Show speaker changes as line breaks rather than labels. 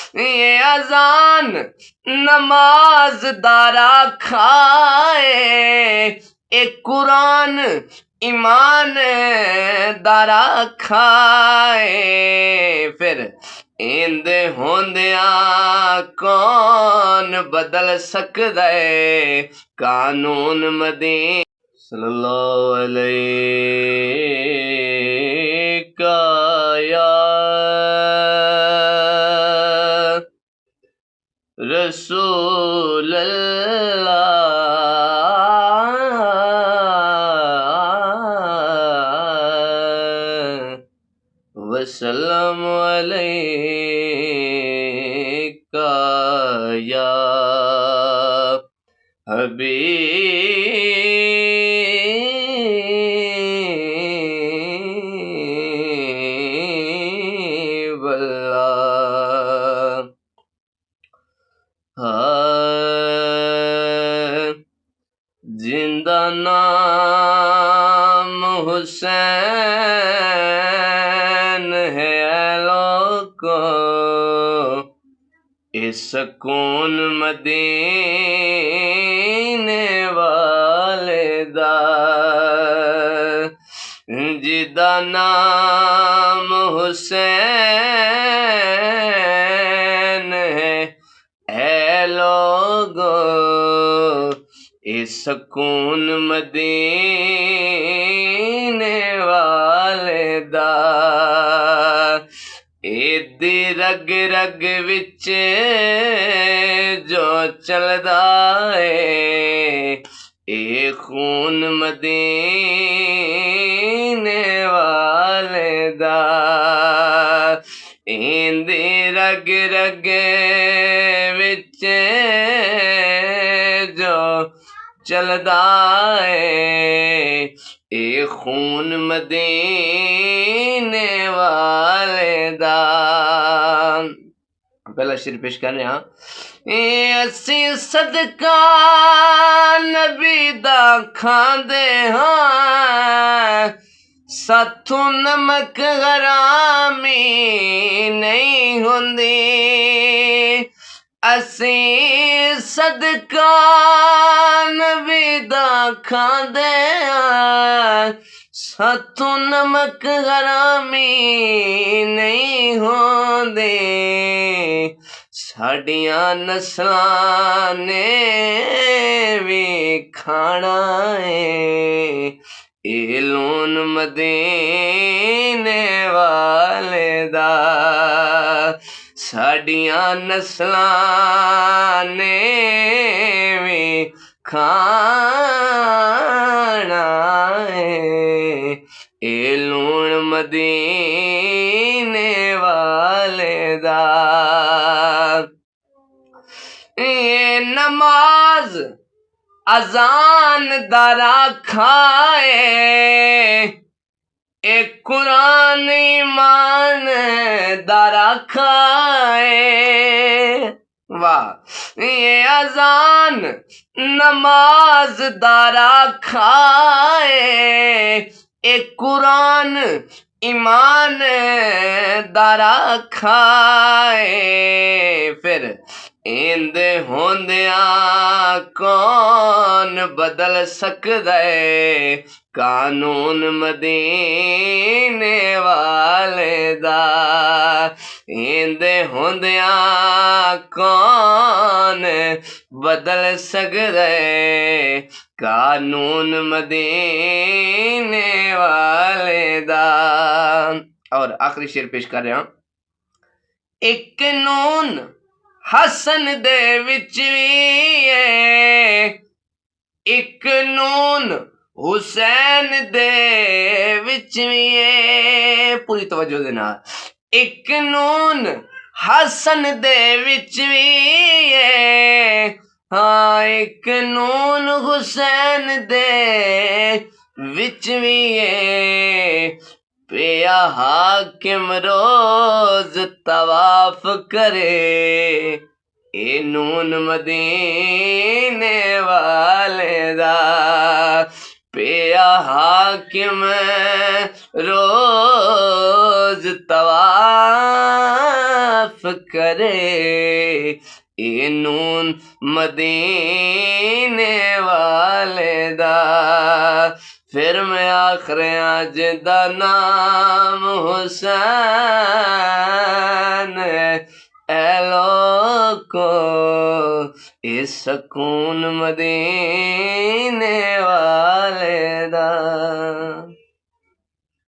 ये अजान नमाज दारा खाए, एक कुरान ईमान दारा खाए। फिर इंद होंदिया कौन बदल सकदा है कानून मदीना। सल्लल्लाहु अलैहि या रसूल अल्लाह वसल्लम अलैका या हबीब अल्लाह। जिंदा नाम हुसैन है लोगो, इस सुकून मदीने वाले दा। जिदा नाम हुसैन है लोगो, इस सुकून मदीने वाले दा। एदी रग रग विच जो चलदा है, ए खून मदीने वाले दा। इंदी रग रग विच जो चलदा है, ए खून मदीने वाले दा। पहला शेर पेश कर रहे हैं। असी सदका नबी दा खांदे हां, साथों नमक हरामी नहीं हुंदी। असी सदका नबी दा खांदे हां, साथों नमक हरामी नहीं होंदे। साडियां नस्लां ने भी खाना है, ए लून मदीने वाले दा। साडियां नस्लां ने भी खाना है, ए लून मदीने वाले दा। ये नमाज अजान दारा खाए, एक कुरान ईमान दारा खाए। वाह। ये अजान नमाज दारा खाए, एक कुरान ईमान दारा खाए। फिर इंद होंदिया कौन बदल सकदा है कानून मदीने वाले दा। इंद होंदिया कौन बदल सकदा है कानून मदीने वाले दा। और आखिरी शेर पेश कर रहा हूं। एक नून हसन दे विच भी है, एक नून हुसैन दे विच भी है। पूरी तवज्जो दे नाल। एक नून हसन दे विच भी है, हाँ एक नून हुसैन दे विच भी है। पिया हाकिम रोज तवाफ करे, ए नून मदीने वाले दा। पिया हाकिम रोज तवाफ करे ए नून मदीने वाले दा। फिर मैं आखरिया जिदा नाम हुसैन ए लोको इस सकून मदीने वाले दा।